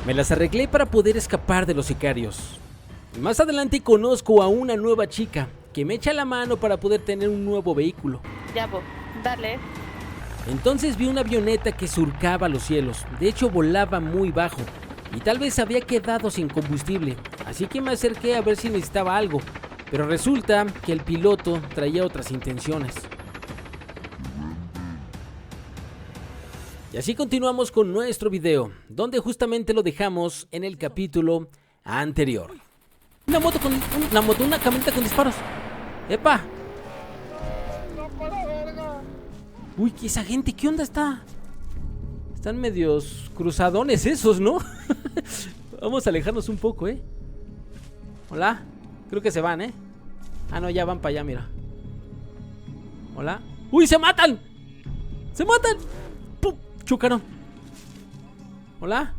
Me las arreglé para poder escapar de los sicarios. Más adelante conozco a una nueva chica que me echa la mano para poder tener un nuevo vehículo. Ya, Bob, dale. Entonces vi una avioneta que surcaba los cielos. De hecho, volaba muy bajo y tal vez había quedado sin combustible. Así que me acerqué a ver si necesitaba algo. Pero resulta que el piloto traía otras intenciones. Y así continuamos con nuestro video, donde justamente lo dejamos en el capítulo anterior. Una camioneta con disparos. ¡Epa! Uy, ¿qué esa gente? ¿Qué onda está? Están medios cruzadones esos, ¿no? Vamos a alejarnos un poco, ¿eh? Hola. Creo que se van, ¿eh? Ah, no, ya van para allá, mira. Hola. ¡Uy, se matan! ¡Se matan! ¡Pum! Chocaron. Hola.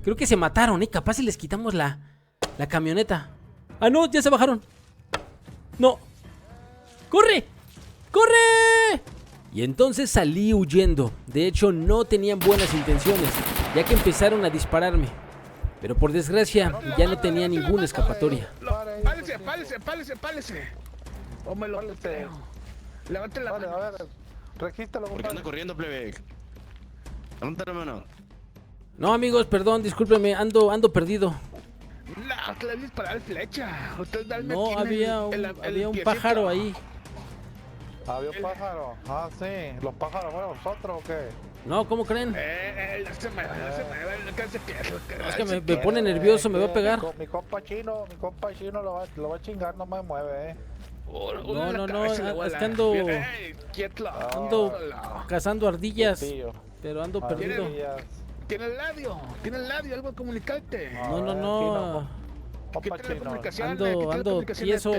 Creo que se mataron, ¿eh? Capaz si les quitamos la camioneta. Ah, no, ya se bajaron. No. ¡Corre! ¡Corre! Y entonces salí huyendo. De hecho, no tenían buenas intenciones, ya que empezaron a dispararme. Pero por desgracia, ya no tenía ninguna escapatoria. Pálese. O me lo creo. Levante la mano. A ver, regístralo, ¿Por qué anda corriendo, plebe? Levanta la mano. No, amigos, perdón, discúlpenme, ando perdido. No, usted le disparó flecha. Usted dale No, aquí había un piecito. pájaro ahí. Había un pájaro. Ah, sí. ¿Los pájaros fueron nosotros o qué? No, ¿cómo creen? No se mueve, que se pierda. Es que me pone nervioso, me va a pegar. Mi compa chino lo va a chingar, no me mueve, No, es que ando cazando ardillas, Tío. pero ando perdido. Tiene el ladio, algo de comunicarte. No. Compa Quítale la chino. comunicación, Ando tieso,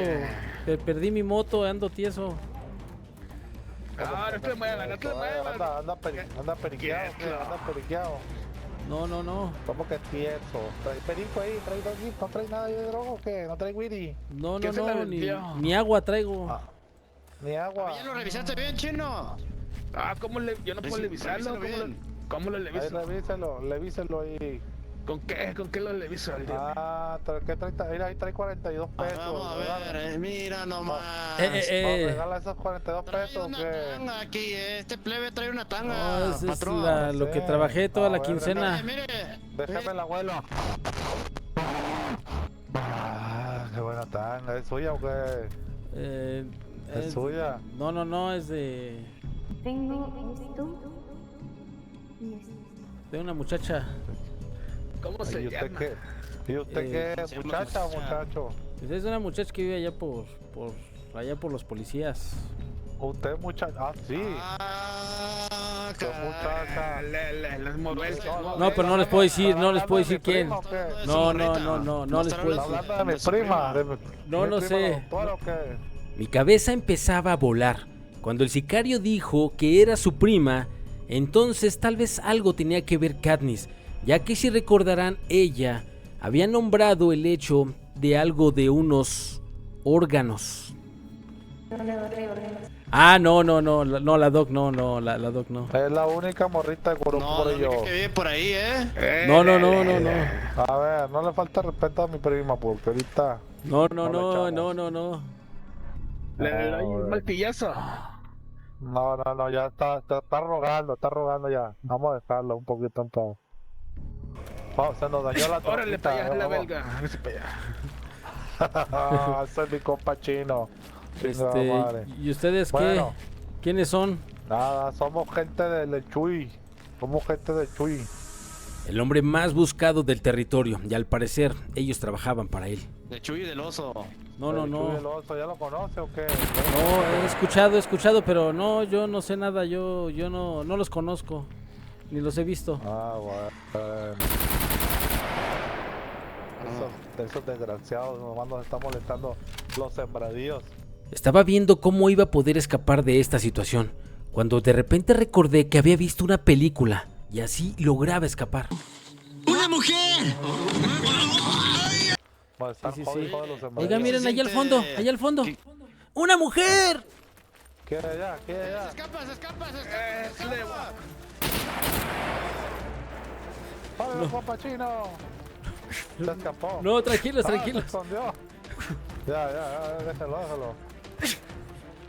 perdí mi moto, ando tieso. No te muevas, Anda periqueado, anda periqueado. No. ¿Cómo que tieso? ¿Trae perico ahí? ¿No trae nada ahí de droga o qué? ¿No trae weedy? No, ¿Quién se la ni vendió? agua traigo. Ni agua. ¿Ya lo revisaste bien, chino? Yo no puedo revisarlo. bien. ¿Cómo lo Ahí reviso? revíselo ahí. ¿Con qué lo reviso? ¿Qué trae? Mira, ahí trae 42 pesos. Vamos a ver, mira nomás. Regala esos 42 Trae pesos una que... tanga aquí, este plebe trae una tanga, No, esa es patrón. lo que trabajé toda la quincena. Mire, Déjame el abuelo. Qué buena tanga. ¿Es suya o qué? ¿Es suya? No, es de Tengo esto y esto. una muchacha. ¿Cómo se ¿Y usted llama? qué? ¿Y usted qué? se llama ¿Muchacha o Susana. muchacho? Pues es una muchacha que vive allá allá por los policías. ¿Usted muchacho? Ah, sí. Ah, ¿Qué caray. muchacha? Las moverse. No, pero no les puedo decir, no les puedo decir quién. ¿Prima o qué? No les estar puedo ¿Está decir. hablando de mi prima? No, no ¿Mi prima sé. doctora o qué? Mi cabeza empezaba a volar. Cuando el sicario dijo que era su prima, entonces tal vez algo tenía que ver Katniss, ya que si recordarán, ella había nombrado el hecho de algo de unos órganos. Ah, no, la Doc no, la Doc no. Es la única morrita de Corupó No, por la ello. única que vive por ahí, No. A ver, no le falta respeto a mi prima porque ahorita... No. Le doy un martillazo. No, ya está rogando ya. Vamos a dejarlo un poquito en paz. Vamos, se nos dañó la Órale, troquita, para allá, la vamos. belga. Hágase para allá. Ese es mi compa chino. Chingada madre. ¿Y ustedes qué? Bueno. ¿Quiénes son? Nada, somos gente del Chuy. Somos gente del Chuy. El hombre más buscado del territorio, y al parecer ellos trabajaban para él. De Chuy y del oso. No. El Chuy del Oso, ¿ya lo conoce o qué? No, he escuchado, pero no, yo no sé nada, yo no los conozco, ni los he visto. Ah, bueno. Esos desgraciados nomás nos están molestando los sembradíos. Estaba viendo cómo iba a poder escapar de esta situación, cuando de repente recordé que había visto una película, y así lograba escapar. ¡Una mujer! Bueno, están Sí. jodidos los sembradíos. Oiga, miren, se allá siente- al fondo. ¡Una mujer! ¿Qué hay allá? Se escapa. ¡Páralo, compa chino! Se escapó. No, tranquilos, Ah, tranquilos. se escondió. Ya, déjalo.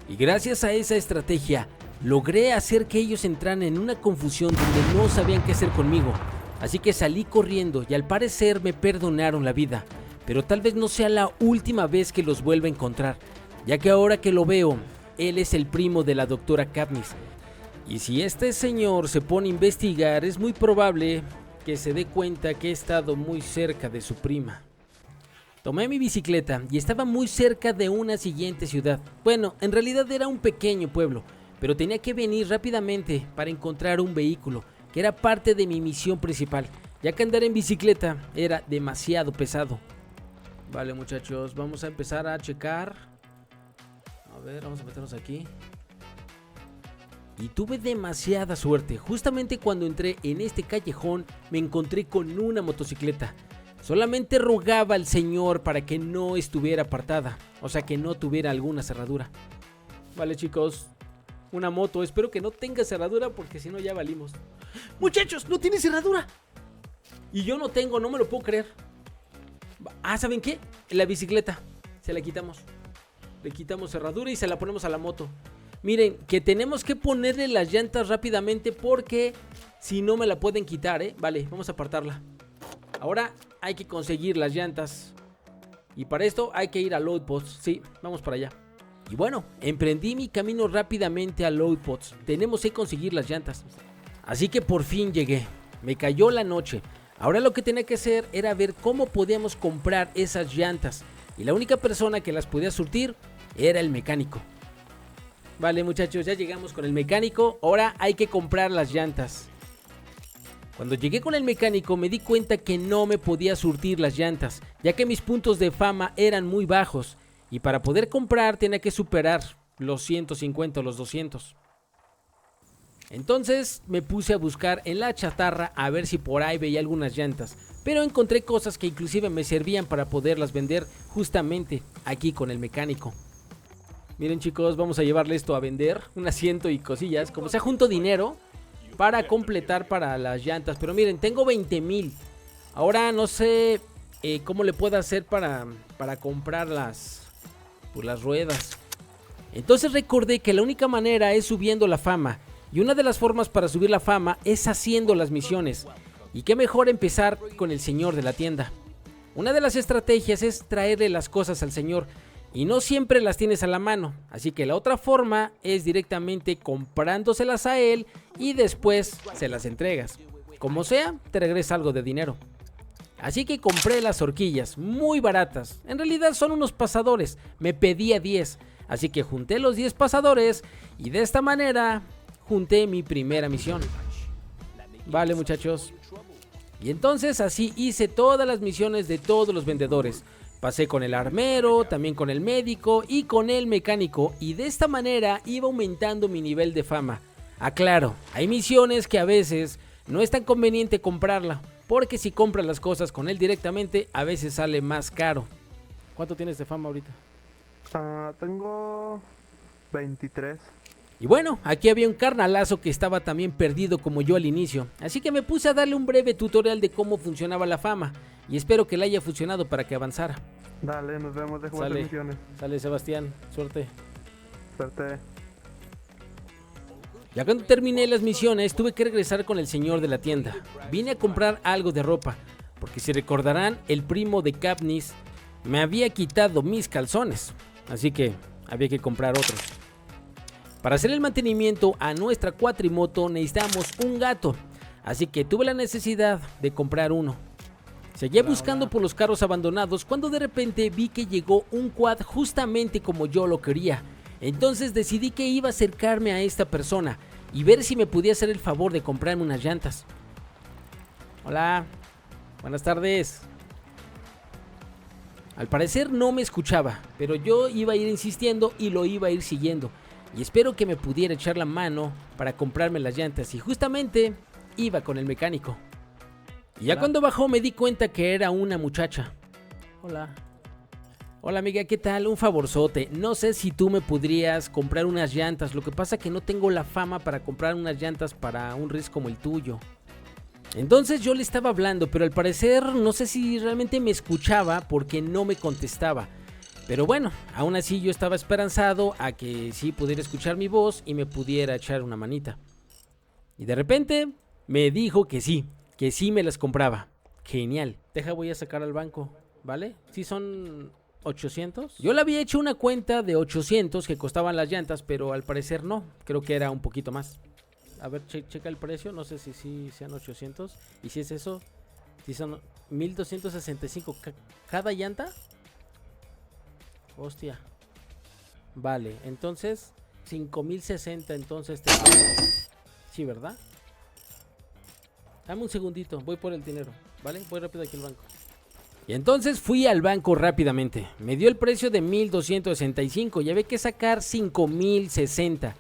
Y gracias a esa estrategia, logré hacer que ellos entraran en una confusión donde no sabían qué hacer conmigo. Así que salí corriendo y al parecer me perdonaron la vida. Pero tal vez no sea la última vez que los vuelva a encontrar, ya que ahora que lo veo, él es el primo de la doctora Katniss. Y si este señor se pone a investigar, es muy probable que se dé cuenta que he estado muy cerca de su prima. Tomé mi bicicleta y estaba muy cerca de una siguiente ciudad. Bueno, en realidad era un pequeño pueblo, pero tenía que venir rápidamente para encontrar un vehículo, que era parte de mi misión principal, ya que andar en bicicleta era demasiado pesado. Vale, muchachos, vamos a empezar a checar. A ver, vamos a meternos aquí. Y tuve demasiada suerte. Justamente cuando entré en este callejón me encontré con una motocicleta. Solamente rogaba al señor para que no estuviera apartada, o sea que no tuviera alguna cerradura. Vale, chicos, una moto, espero que no tenga cerradura porque si no ya valimos. Muchachos, no tiene cerradura. Y yo no tengo, no me lo puedo creer. Ah, ¿saben qué? La bicicleta, se la quitamos. Le quitamos cerradura y se la ponemos a la moto. Miren, que tenemos que ponerle las llantas rápidamente porque si no me la pueden quitar, ¿eh? Vale, vamos a apartarla. Ahora hay que conseguir las llantas. Y para esto hay que ir al Loadpost. Sí, vamos para allá. Y bueno, emprendí mi camino rápidamente al Loadpost. Tenemos que conseguir las llantas. Así que por fin llegué. Me cayó la noche. Ahora lo que tenía que hacer era ver cómo podíamos comprar esas llantas. Y la única persona que las podía surtir era el mecánico. Vale, muchachos, ya llegamos con el mecánico. Ahora hay que comprar las llantas. Cuando llegué con el mecánico me di cuenta que no me podía surtir las llantas, ya que mis puntos de fama eran muy bajos. Y para poder comprar tenía que superar los 150 o los 200. Entonces me puse a buscar en la chatarra a ver si por ahí veía algunas llantas. Pero encontré cosas que inclusive me servían para poderlas vender justamente aquí con el mecánico. Miren, chicos, vamos a llevarle esto a vender, un asiento y cosillas, como sea junto dinero para completar para las llantas. Pero miren, tengo 20,000. Ahora no sé cómo le puedo hacer para comprar las ruedas. Entonces recordé que la única manera es subiendo la fama. Y una de las formas para subir la fama es haciendo las misiones. Y qué mejor empezar con el señor de la tienda. Una de las estrategias es traerle las cosas al señor. Y no siempre las tienes a la mano, así que la otra forma es directamente comprándoselas a él y después se las entregas. Como sea, te regresa algo de dinero. Así que compré las horquillas, muy baratas. En realidad son unos pasadores, me pedía 10. Así que junté los 10 pasadores y de esta manera junté mi primera misión. Vale, muchachos. Y entonces así hice todas las misiones de todos los vendedores. Pasé con el armero, también con el médico y con el mecánico, y de esta manera iba aumentando mi nivel de fama. Aclaro, hay misiones que a veces no es tan conveniente comprarla, porque si compras las cosas con él directamente a veces sale más caro. ¿Cuánto tienes de fama ahorita? Tengo 23. Y bueno, aquí había un carnalazo que estaba también perdido como yo al inicio, así que me puse a darle un breve tutorial de cómo funcionaba la fama, y espero que le haya funcionado para que avanzara. Dale, nos vemos de jugar misiones. Sale, Sebastián, suerte. Suerte. Ya cuando terminé las misiones tuve que regresar con el señor de la tienda. Vine a comprar algo de ropa, porque si recordarán, el primo de Katniss me había quitado mis calzones, así que había que comprar otros. Para hacer el mantenimiento a nuestra cuatrimoto necesitamos un gato, así que tuve la necesidad de comprar uno. Seguía buscando por los carros abandonados cuando de repente vi que llegó un quad justamente como yo lo quería. Entonces decidí que iba a acercarme a esta persona y ver si me podía hacer el favor de comprarme unas llantas. Hola, buenas tardes. Al parecer no me escuchaba, pero yo iba a ir insistiendo y lo iba a ir siguiendo. Y espero que me pudiera echar la mano para comprarme las llantas, y justamente iba con el mecánico. Y ya cuando bajó me di cuenta que era una muchacha. Hola. Hola amiga, ¿qué tal? Un favorzote. No sé si tú me podrías comprar unas llantas. Lo que pasa que no tengo la fama para comprar unas llantas para un race como el tuyo. Entonces yo le estaba hablando, pero al parecer no sé si realmente me escuchaba porque no me contestaba. Pero bueno, aún así yo estaba esperanzado a que sí pudiera escuchar mi voz y me pudiera echar una manita. Y de repente me dijo que sí me las compraba. Genial. Voy a sacar al banco, ¿vale? Sí son 800. Yo le había hecho una cuenta de 800 que costaban las llantas, pero al parecer no. Creo que era un poquito más. A ver, checa el precio. No sé si sean 800. Y si es eso, si son 1265 cada llanta. Hostia. Vale, entonces 5060. Entonces sí, ¿verdad? Dame un segundito, voy por el dinero, ¿vale? Voy rápido aquí al banco. Y entonces fui al banco rápidamente. Me dio el precio de 1265 y había que sacar 5060.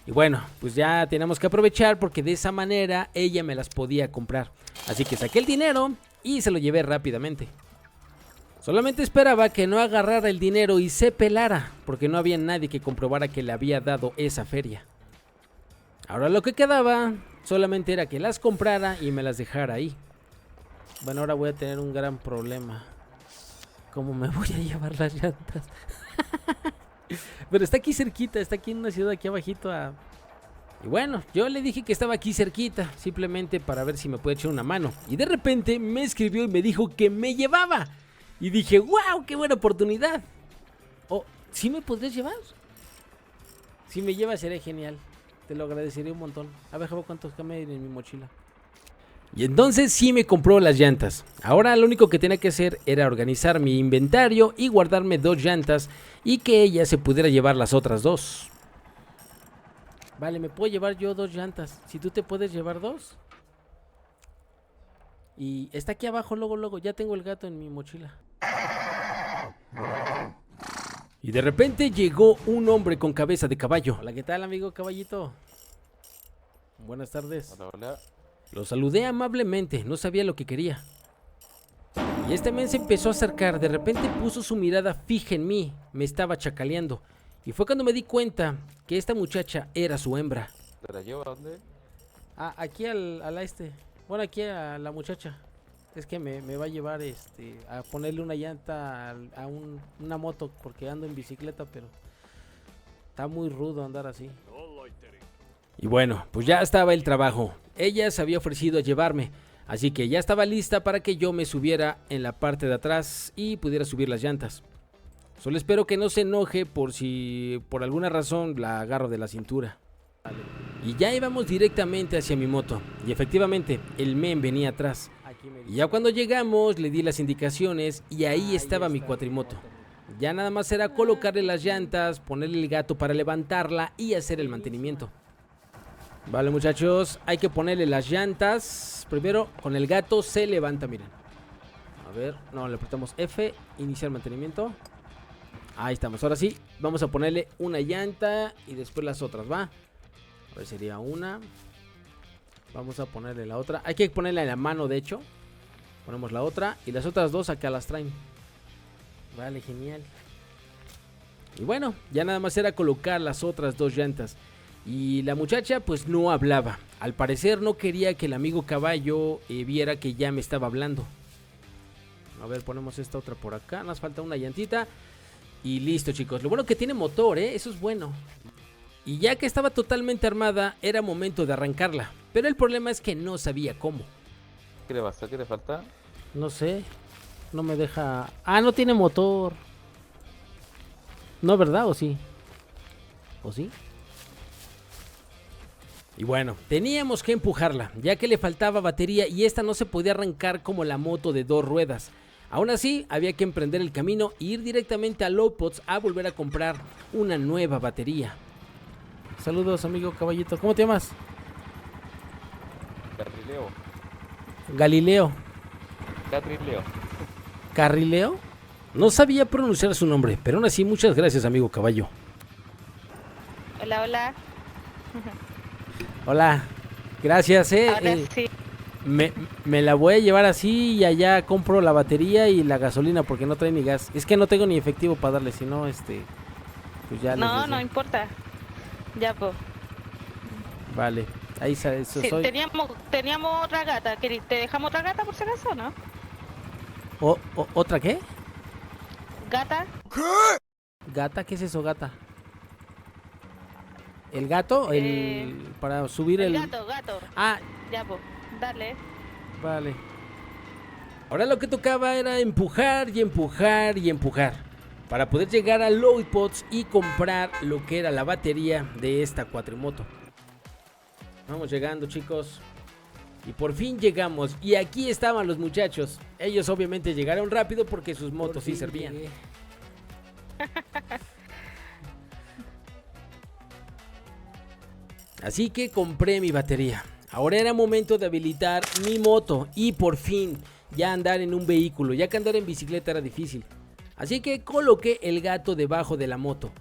Y bueno, pues ya tenemos que aprovechar porque de esa manera ella me las podía comprar. Así que saqué el dinero y se lo llevé rápidamente. Solamente esperaba que no agarrara el dinero y se pelara, porque no había nadie que comprobara que le había dado esa feria. Ahora lo que quedaba solamente era que las comprara y me las dejara ahí. Bueno, ahora voy a tener un gran problema. ¿Cómo me voy a llevar las llantas? Pero está aquí cerquita, está aquí en una ciudad aquí abajito. Y bueno, yo le dije que estaba aquí cerquita, simplemente para ver si me puede echar una mano. Y de repente me escribió y me dijo que me llevaba. Y dije, wow, qué buena oportunidad. Oh, ¿sí me podrías llevar? Si me llevas sería genial. Te lo agradecería un montón. A ver, cuántos caben en mi mochila. Y entonces sí me compró las llantas. Ahora lo único que tenía que hacer era organizar mi inventario y guardarme 2 llantas y que ella se pudiera llevar las otras 2. Vale, me puedo llevar yo 2 llantas. Si tú te puedes llevar 2. Y está aquí abajo, luego, ya tengo el gato en mi mochila. Y de repente llegó un hombre con cabeza de caballo. Hola, ¿qué tal, amigo caballito? Buenas tardes. Hola, hola. Lo saludé amablemente, no sabía lo que quería. Y este men se empezó a acercar, de repente puso su mirada fija en mí, me estaba chacaleando. Y fue cuando me di cuenta que esta muchacha era su hembra. ¿Te la llevo a dónde? Aquí bueno, aquí a la muchacha. Es que me va a llevar a ponerle una llanta a una moto porque ando en bicicleta, pero está muy rudo andar así. Y bueno, pues ya estaba el trabajo. Ella se había ofrecido a llevarme, así que ya estaba lista para que yo me subiera en la parte de atrás y pudiera subir las llantas. Solo espero que no se enoje por si por alguna razón la agarro de la cintura. Y ya íbamos directamente hacia mi moto. Y efectivamente, el men venía atrás. Y ya cuando llegamos, le di las indicaciones y ahí estaba mi cuatrimoto. Ya nada más era colocarle las llantas, ponerle el gato para levantarla y hacer el mantenimiento. Vale, muchachos, hay que ponerle las llantas. Primero, con el gato se levanta, miren. A ver, no, le apretamos F, iniciar mantenimiento. Ahí estamos, ahora sí, vamos a ponerle una llanta y después las otras, ¿va? A ver, sería una. Vamos a ponerle la otra. Hay que ponerla en la mano, de hecho. Ponemos la otra y las otras 2 acá las traen. Vale, genial. Y bueno, ya nada más era colocar las otras 2 llantas. Y la muchacha pues no hablaba. Al parecer no quería que el amigo caballo viera que ya me estaba hablando. A ver, ponemos esta otra por acá. Nos falta una llantita. Y listo, chicos. Lo bueno que tiene motor, eso es bueno. Y ya que estaba totalmente armada, era momento de arrancarla. Pero el problema es que no sabía cómo. ¿Qué le pasa? ¿Qué le falta? No sé. No me deja... Ah, no tiene motor. No, ¿verdad? ¿O sí? ¿O sí? Y bueno, teníamos que empujarla, ya que le faltaba batería y esta no se podía arrancar como la moto de 2 ruedas. Aún así, había que emprender el camino e ir directamente a Lowpots a volver a comprar una nueva batería. Saludos, amigo caballito. ¿Cómo te llamas? Carrileo. Galileo. Carrileo. ¿Carrileo? No sabía pronunciar su nombre, pero aún así, muchas gracias, amigo caballo. Hola, hola. Hola, gracias, Ahora sí. Me la voy a llevar así y allá compro la batería y la gasolina porque no trae ni gas. Es que no tengo ni efectivo para darle, si no, pues ya les No, decía. no importa. Ya, po. Vale. Ahí eso Sí, soy. teníamos otra gata. ¿Te dejamos otra gata por si acaso, no? ¿Otra qué? ¿Gata? ¿Gata? ¿Qué es eso, gata? ¿El gato? Para subir El el... gato. Ah, Ya, pues, dale. vale. Ahora lo que tocaba era empujar y empujar y empujar para poder llegar a Loadpods y comprar lo que era la batería de esta cuatrimoto. Vamos llegando, chicos. Y por fin llegamos. Y aquí estaban los muchachos. Ellos obviamente llegaron rápido porque sus motos sí servían. Así que compré mi batería. Ahora era momento de habilitar mi moto y por fin ya andar en un vehículo, ya que andar en bicicleta era difícil. Así que coloqué el gato debajo de la moto.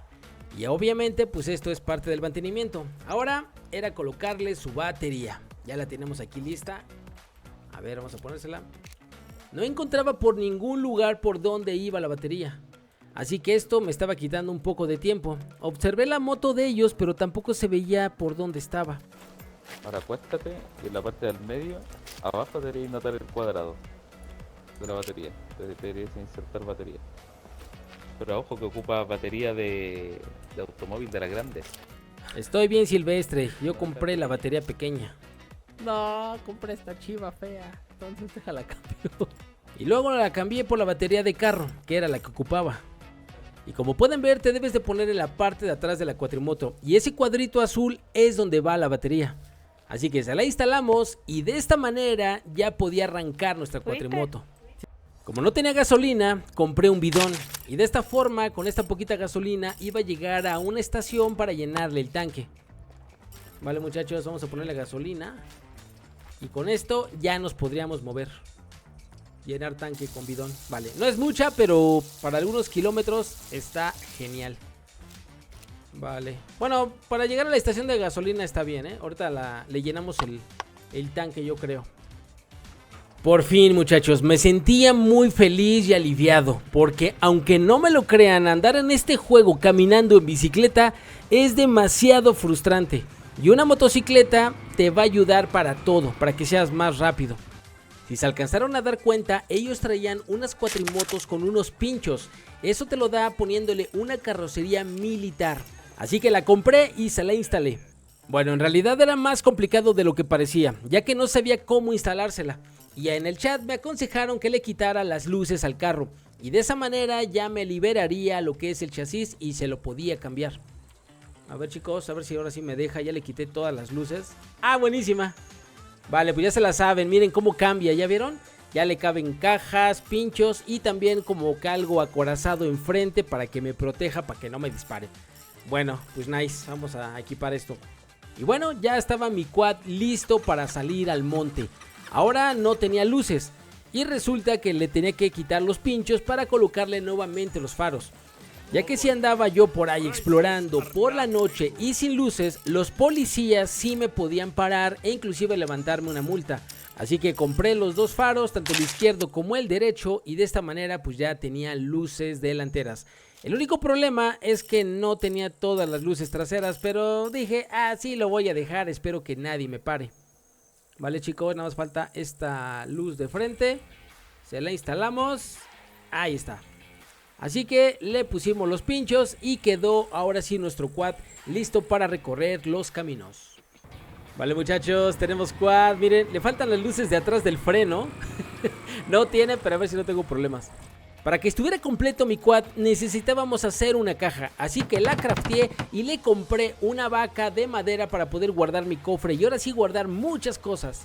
Y obviamente pues esto es parte del mantenimiento. Ahora era colocarle su batería. Ya la tenemos aquí lista. A ver, vamos a ponérsela. No encontraba por ningún lugar por donde iba la batería. Así que esto me estaba quitando un poco de tiempo. Observé la moto de ellos, pero tampoco se veía por dónde estaba. Ahora acuéstate y en la parte del medio, abajo deberías notar el cuadrado de la batería. Deberías insertar batería. Pero ojo que ocupa batería de automóvil de la grande. Estoy bien, Silvestre. Yo compré la batería pequeña. No, compré esta chiva fea. Entonces déjala cambio. Y luego la cambié por la batería de carro, que era la que ocupaba. Y como pueden ver, te debes de poner en la parte de atrás de la cuatrimoto. Y ese cuadrito azul es donde va la batería. Así que se la instalamos y de esta manera ya podía arrancar nuestra cuatrimoto. Como no tenía gasolina, compré un bidón. Y de esta forma, con esta poquita gasolina, iba a llegar a una estación para llenarle el tanque. Vale, muchachos, vamos a ponerle gasolina. Y con esto ya nos podríamos mover. Llenar tanque con bidón. Vale, no es mucha, pero para algunos kilómetros está genial. Vale. Bueno, para llegar a la estación de gasolina está bien, ¿eh? Ahorita le llenamos el tanque, yo creo. Por fin, muchachos, me sentía muy feliz y aliviado. Porque aunque no me lo crean, andar en este juego caminando en bicicleta es demasiado frustrante. Y una motocicleta te va a ayudar para todo, para que seas más rápido. Si se alcanzaron a dar cuenta, ellos traían unas cuatrimotos con unos pinchos. Eso te lo da poniéndole una carrocería militar. Así que la compré y se la instalé. Bueno, en realidad era más complicado de lo que parecía, ya que no sabía cómo instalársela. Y en el chat me aconsejaron que le quitara las luces al carro. Y de esa manera ya me liberaría lo que es el chasis y se lo podía cambiar. A ver, chicos, a ver si ahora sí me deja. Ya le quité todas las luces. ¡Ah, buenísima! Vale, pues ya se la saben, miren cómo cambia, ¿ya vieron? Ya le caben cajas, pinchos y también como que algo acorazado enfrente para que me proteja, para que no me dispare. Bueno, pues nice, vamos a equipar esto. Y bueno, ya estaba mi quad listo para salir al monte. Ahora no tenía luces y resulta que le tenía que quitar los pinchos para colocarle nuevamente los faros. Ya que si andaba yo por ahí explorando por la noche y sin luces, los policías sí me podían parar e inclusive levantarme una multa. Así que compré los dos faros, tanto el izquierdo como el derecho, y de esta manera pues ya tenía luces delanteras. El único problema es que no tenía todas las luces traseras, pero dije, sí lo voy a dejar, espero que nadie me pare. Vale, chicos, nada más falta esta luz de frente. Se la instalamos. Ahí está. Así que le pusimos los pinchos y quedó ahora sí nuestro quad listo para recorrer los caminos. Vale, muchachos, tenemos quad. Miren, le faltan las luces de atrás del freno. No tiene, pero a ver si no tengo problemas. Para que estuviera completo mi quad necesitábamos hacer una caja. Así que la crafteé y le compré una vaca de madera para poder guardar mi cofre. Y ahora sí guardar muchas cosas.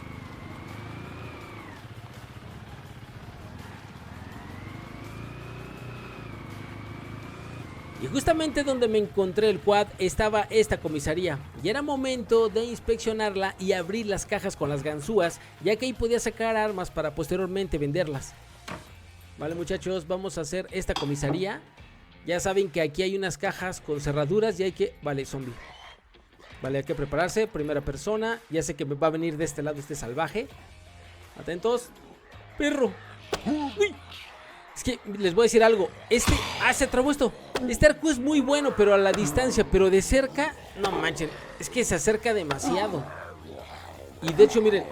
Y justamente donde me encontré el quad estaba esta comisaría. Y era momento de inspeccionarla y abrir las cajas con las ganzúas, ya que ahí podía sacar armas para posteriormente venderlas. Vale, muchachos, vamos a hacer esta comisaría. Ya saben que aquí hay unas cajas con cerraduras y hay que... Vale, zombie. Vale, hay que prepararse, primera persona. Ya sé que me va a venir de este lado este salvaje. Atentos. Perro. Uy. Es que les voy a decir algo. se trabó esto. Este arco es muy bueno, pero a la distancia. Pero de cerca, no manchen. Es que se acerca demasiado. Y de hecho, miren.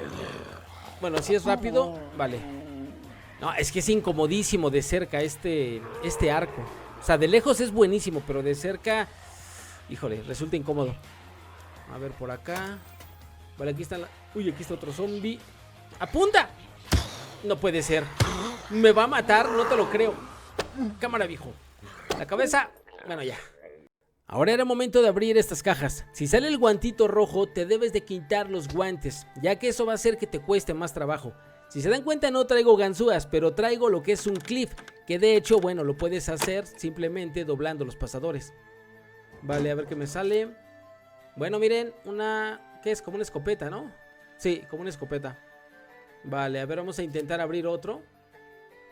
Bueno, si es rápido, vale. No, es que es incomodísimo de cerca este arco. O sea, de lejos es buenísimo, pero de cerca, híjole, resulta incómodo. A ver, por acá. Vale, aquí está Uy, aquí está otro zombie. ¡Apunta! No puede ser. Me va a matar, no te lo creo. Cámara, viejo. La cabeza. Bueno, ya. Ahora era momento de abrir estas cajas. Si sale el guantito rojo, te debes de quitar los guantes, ya que eso va a hacer que te cueste más trabajo. Si se dan cuenta, no traigo ganzúas, pero traigo lo que es un clip, que de hecho, bueno, lo puedes hacer simplemente doblando los pasadores. Vale, a ver qué me sale. Bueno, miren, ¿qué es? Como una escopeta, ¿no? Sí, como una escopeta. Vale, a ver, vamos a intentar abrir otro.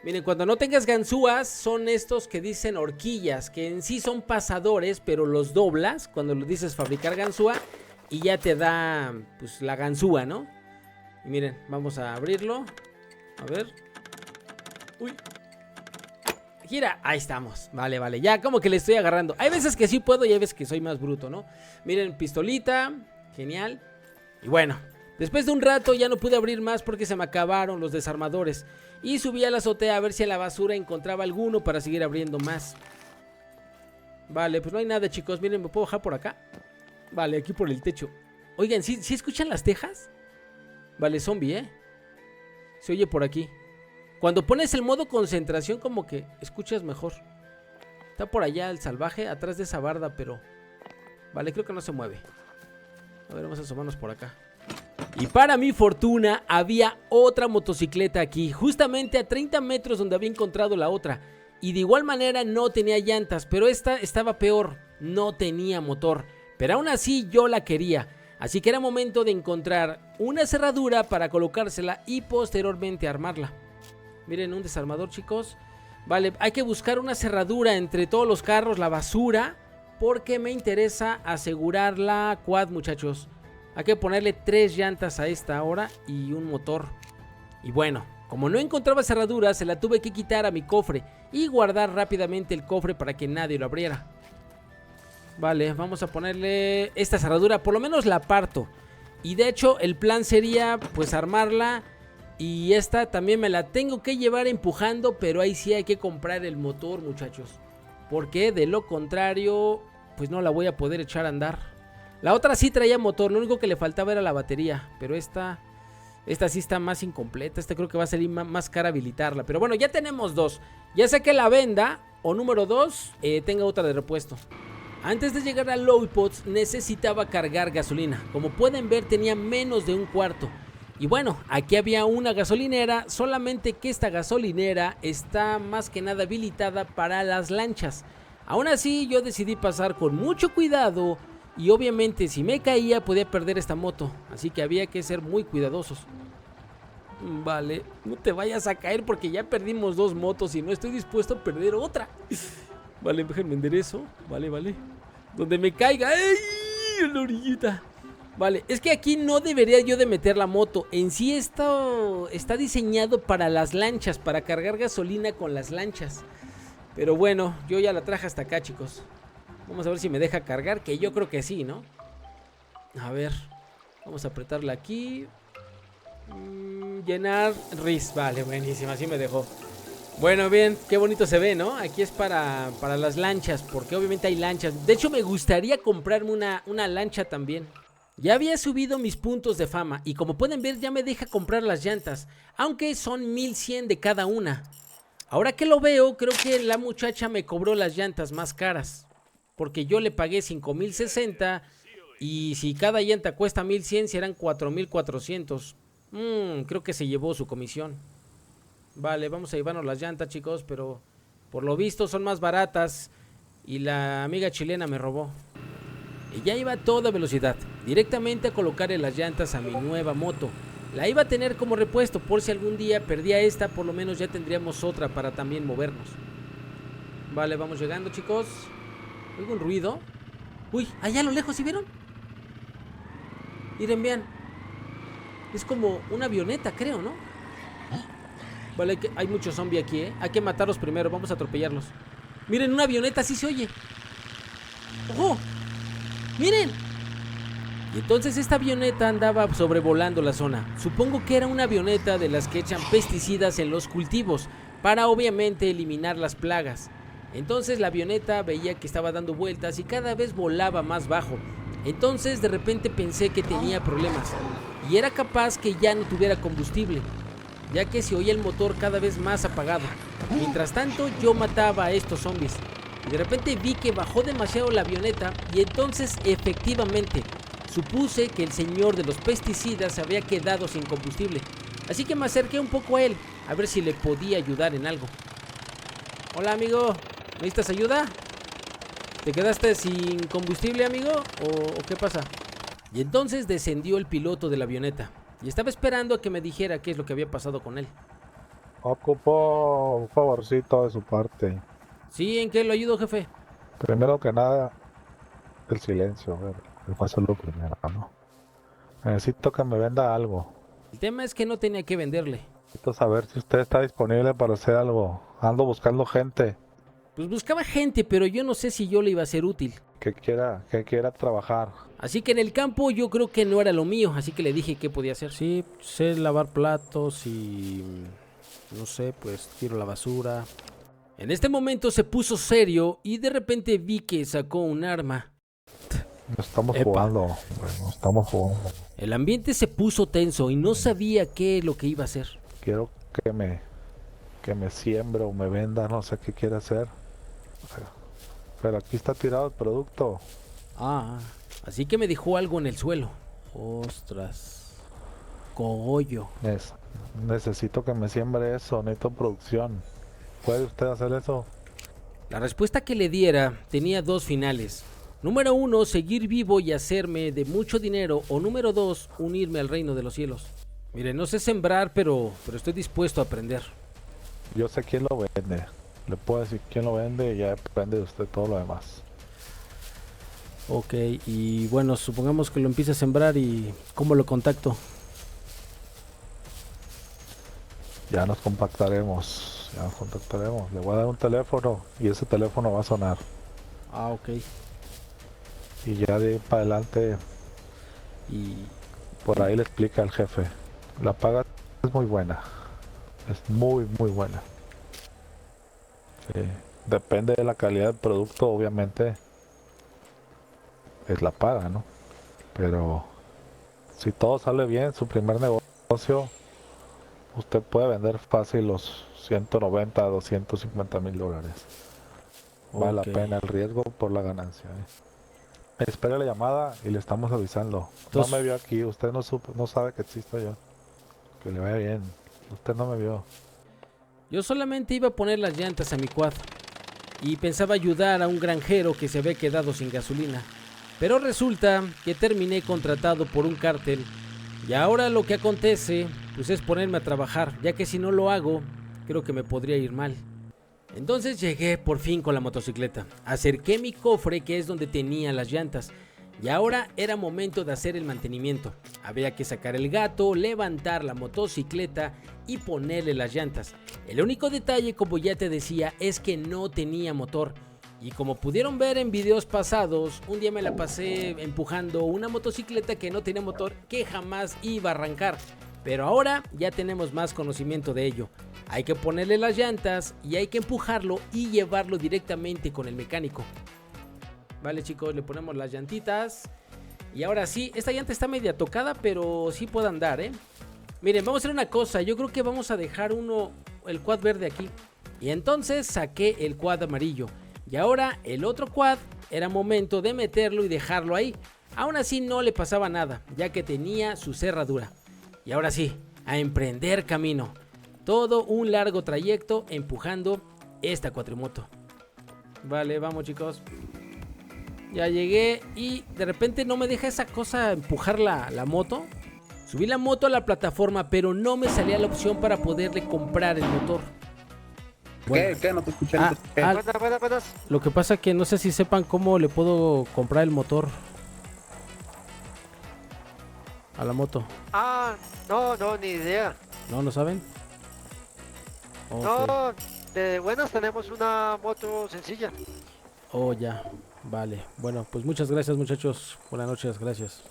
Miren, cuando no tengas ganzúas, son estos que dicen horquillas, que en sí son pasadores, pero los doblas cuando lo dices fabricar ganzúa y ya te da, pues, la ganzúa, ¿no? Y miren, vamos a abrirlo. A ver. Uy. Gira, ahí estamos. Vale, vale, ya como que le estoy agarrando. Hay veces que sí puedo y hay veces que soy más bruto, ¿no? Miren, pistolita, genial. Y bueno, después de un rato ya no pude abrir más porque se me acabaron los desarmadores. Y subí a la azotea a ver si en la basura encontraba alguno para seguir abriendo más. Vale, pues no hay nada, chicos. Miren, ¿me puedo bajar por acá? Vale, aquí por el techo. Oigan, ¿sí escuchan las tejas? Vale, zombie, ¿eh? Se oye por aquí. Cuando pones el modo concentración como que escuchas mejor. Está por allá el salvaje, atrás de esa barda, pero... Vale, creo que no se mueve. A ver, vamos a asomarnos por acá. Y para mi fortuna, había otra motocicleta aquí, justamente a 30 metros donde había encontrado la otra. Y de igual manera no tenía llantas, pero esta estaba peor, no tenía motor. Pero aún así yo la quería, así que era momento de encontrar una cerradura para colocársela y posteriormente armarla. Miren, un desarmador, chicos. Vale, hay que buscar una cerradura entre todos los carros, la basura, porque me interesa asegurar la quad, muchachos. Hay que ponerle 3 llantas a esta ahora y un motor. Y bueno, como no encontraba cerradura, se la tuve que quitar a mi cofre y guardar rápidamente el cofre para que nadie lo abriera. Vale, vamos a ponerle esta cerradura, por lo menos la parto. Y de hecho el plan sería pues armarla. Y esta también me la tengo que llevar empujando, pero ahí sí hay que comprar el motor, muchachos. Porque de lo contrario, pues no la voy a poder echar a andar. La otra sí traía motor, lo único que le faltaba era la batería. Pero esta sí está más incompleta. Esta creo que va a salir más cara habilitarla. Pero bueno, ya tenemos 2. Ya sea que la venda o número 2 tenga otra de repuesto. Antes de llegar a Lowpots necesitaba cargar gasolina. Como pueden ver, tenía menos de un cuarto. Y bueno, aquí había una gasolinera, solamente que esta gasolinera está más que nada habilitada para las lanchas. Aún así, yo decidí pasar con mucho cuidado y obviamente si me caía podía perder esta moto, así que había que ser muy cuidadosos. Vale, no te vayas a caer porque ya perdimos 2 motos y no estoy dispuesto a perder otra. Vale, déjenme enderezo, vale. Donde me caiga, ¡ay! En la orillita. Vale, es que aquí no debería yo de meter la moto. En sí esto está diseñado para las lanchas, para cargar gasolina con las lanchas. Pero bueno, yo ya la traje hasta acá, chicos. Vamos a ver si me deja cargar, que yo creo que sí, ¿no? A ver, vamos a apretarla aquí. Llenar RIS, vale, buenísima, así me dejó. Bueno, bien, qué bonito se ve, ¿no? Aquí es para las lanchas, porque obviamente hay lanchas. De hecho, me gustaría comprarme una lancha también. Ya había subido mis puntos de fama y como pueden ver ya me deja comprar las llantas, aunque son 1100 de cada una. Ahora que lo veo, creo que la muchacha me cobró las llantas más caras, porque yo le pagué 5060 y si cada llanta cuesta 1100 serán 4400. Creo que se llevó su comisión. Vale, vamos a llevarnos las llantas, chicos, pero por lo visto son más baratas y la amiga chilena me robó. Y ya iba a toda velocidad, directamente a colocarle las llantas a mi nueva moto. La iba a tener como repuesto por si algún día perdía esta, por lo menos ya tendríamos otra para también movernos. Vale, vamos llegando, chicos. Oigo un ruido. Uy, allá a lo lejos, ¿sí vieron? Miren, vean. Es como una avioneta, creo, ¿no? Vale, hay muchos zombies aquí, ¿eh? Hay que matarlos primero, vamos a atropellarlos. Miren, una avioneta, sí se oye. ¡Ojo! ¡Miren! Y entonces esta avioneta andaba sobrevolando la zona. Supongo que era una avioneta de las que echan pesticidas en los cultivos para obviamente eliminar las plagas. Entonces la avioneta veía que estaba dando vueltas y cada vez volaba más bajo. Entonces de repente pensé que tenía problemas y era capaz que ya no tuviera combustible, ya que se oía el motor cada vez más apagado. Mientras tanto yo mataba a estos zombies y de repente vi que bajó demasiado la avioneta y entonces efectivamente supuse que el señor de los pesticidas se había quedado sin combustible. Así que me acerqué un poco a él a ver si le podía ayudar en algo. Hola amigo, ¿necesitas ayuda? ¿Te quedaste sin combustible, amigo? ¿O qué pasa? Y entonces descendió el piloto de la avioneta y estaba esperando a que me dijera qué es lo que había pasado con él. Ocupo un favorcito de su parte. ¿Sí? ¿En qué lo ayudo, jefe? Primero que nada, el silencio. Eso es lo primero, ¿no? Necesito que me venda algo. El tema es que no tenía que venderle. Necesito saber si usted está disponible para hacer algo. Ando buscando gente Pues buscaba gente, pero yo no sé si yo le iba a ser útil. que quiera trabajar. Así que en el campo yo creo que no era lo mío, así que le dije qué podía hacer. Sí, sé lavar platos y... no sé, pues tiro la basura. En este momento se puso serio y de repente vi que sacó un arma. No estamos Epa. jugando. Bueno, estamos jugando. El ambiente se puso tenso y no sabía qué es lo que iba a hacer. Quiero que me siembre o me venda, no sé qué quiere hacer. Pero aquí está tirado el producto. Así que me dejó algo en el suelo. Ostras. Cogollo. Necesito que me siembre eso, necesito producción. ¿Puede usted hacer eso? La respuesta que le diera tenía dos finales. Número 1, seguir vivo y hacerme de mucho dinero. O número 2, unirme al reino de los cielos. Mire, no sé sembrar, pero estoy dispuesto a aprender. Yo sé quién lo vende. Le puedo decir quién lo vende y ya depende de usted todo lo demás. Ok, y bueno, supongamos que lo empiece a sembrar y ¿cómo lo contacto? Ya nos contactaremos. Le voy a dar un teléfono y ese teléfono va a sonar. Ok. Y ya de ahí para adelante, Y por ahí le explica al jefe. La paga es muy buena. Es muy buena. Sí. Depende de la calidad del producto, obviamente. Es la paga, ¿no? Pero si todo sale bien, su primer negocio, usted puede vender fácil los 190 a 250 mil dólares. Vale Ok. la pena el riesgo por la ganancia. Espere la llamada y le estamos avisando. Entonces- No me vio aquí, usted no sabe que existo yo. Que le vaya bien. Usted no me vio. yo solamente iba a poner las llantas a mi quad y pensaba ayudar a un granjero que se había quedado sin gasolina. Pero resulta que terminé contratado por un cártel y ahora lo que acontece pues es ponerme a trabajar, ya que si no lo hago creo que me podría ir mal. Entonces llegué por fin con la motocicleta, acerqué mi cofre que es donde tenía las llantas y ahora era momento de hacer el mantenimiento. Había que sacar el gato, levantar la motocicleta y ponerle las llantas. El único detalle, como ya te decía, es que no tenía motor. Y como pudieron ver en videos pasados, un día me la pasé empujando una motocicleta que no tenía motor, que jamás iba a arrancar. Pero ahora ya tenemos más conocimiento de ello. Hay que ponerle las llantas y hay que empujarlo y llevarlo directamente con el mecánico. Vale chicos, le ponemos las llantitas. Y ahora sí, esta llanta está media tocada, pero sí puede andar, ¿eh? Miren, vamos a hacer una cosa. Yo creo que vamos a dejar el quad verde aquí. Y entonces saqué el quad amarillo. Y ahora el otro quad era momento de meterlo y dejarlo ahí. Aún así no le pasaba nada, ya que tenía su cerradura. Y ahora sí, a emprender camino. Todo un largo trayecto empujando esta cuatrimoto. Vale, vamos chicos. Ya llegué y de repente no me deja esa cosa empujar la moto. Subí la moto a la plataforma, pero no me salía la opción para poderle comprar el motor. Bueno, ¿Qué? No te escuché. Buenas. lo que pasa que no sé si sepan cómo le puedo comprar el motor a la moto. No, ni idea. ¿No lo saben? Ok. No, de buenas tenemos una moto sencilla. Oh, ya. Vale. Bueno, pues muchas gracias muchachos. Buenas noches, gracias.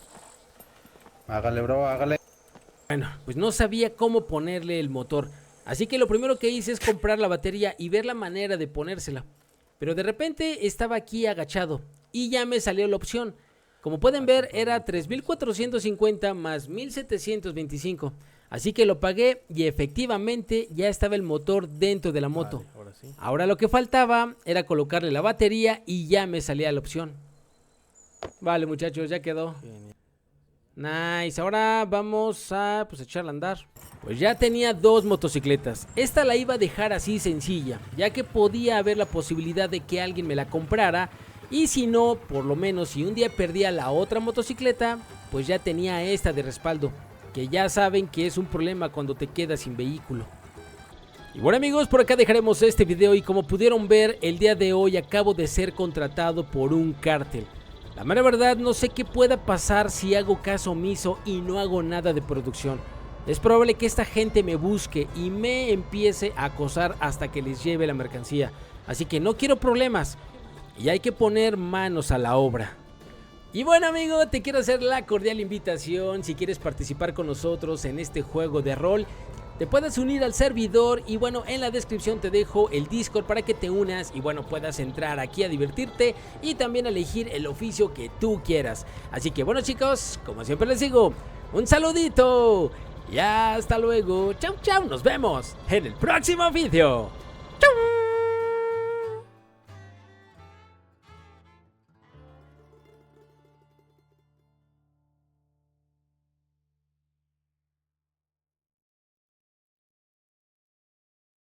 Hágale, bro, hágale. Bueno, pues no sabía cómo ponerle el motor. Así que lo primero que hice es comprar la batería y ver la manera de ponérsela. Pero de repente estaba aquí agachado y ya me salió la opción. Como pueden ver, era 3.450 más 1.725. Así que lo pagué y efectivamente ya estaba el motor dentro de la moto. Vale, ahora sí. Ahora lo que faltaba era colocarle la batería y ya me salía la opción. Vale, muchachos, ya quedó. Genial. Nice, ahora vamos a echarla a andar. Pues ya tenía dos motocicletas. Esta la iba a dejar así sencilla, ya que podía haber la posibilidad de que alguien me la comprara. Y si no, por lo menos si un día perdía la otra motocicleta, pues ya tenía esta de respaldo, que ya saben que es un problema cuando te quedas sin vehículo. Y bueno amigos, por acá dejaremos este video y como pudieron ver, el día de hoy acabo de ser contratado por un cártel. La mera verdad, no sé qué pueda pasar si hago caso omiso y no hago nada de producción. Es probable que esta gente me busque y me empiece a acosar hasta que les lleve la mercancía. Así que no quiero problemas y hay que poner manos a la obra. Y bueno amigo, te quiero hacer la cordial invitación. Si quieres participar con nosotros en este juego de rol, te puedes unir al servidor y bueno, en la descripción te dejo el Discord para que te unas y bueno, puedas entrar aquí a divertirte y también elegir el oficio que tú quieras. Así que bueno chicos, como siempre les digo, un saludito y hasta luego. Chau chau, nos vemos en el próximo video. Chau.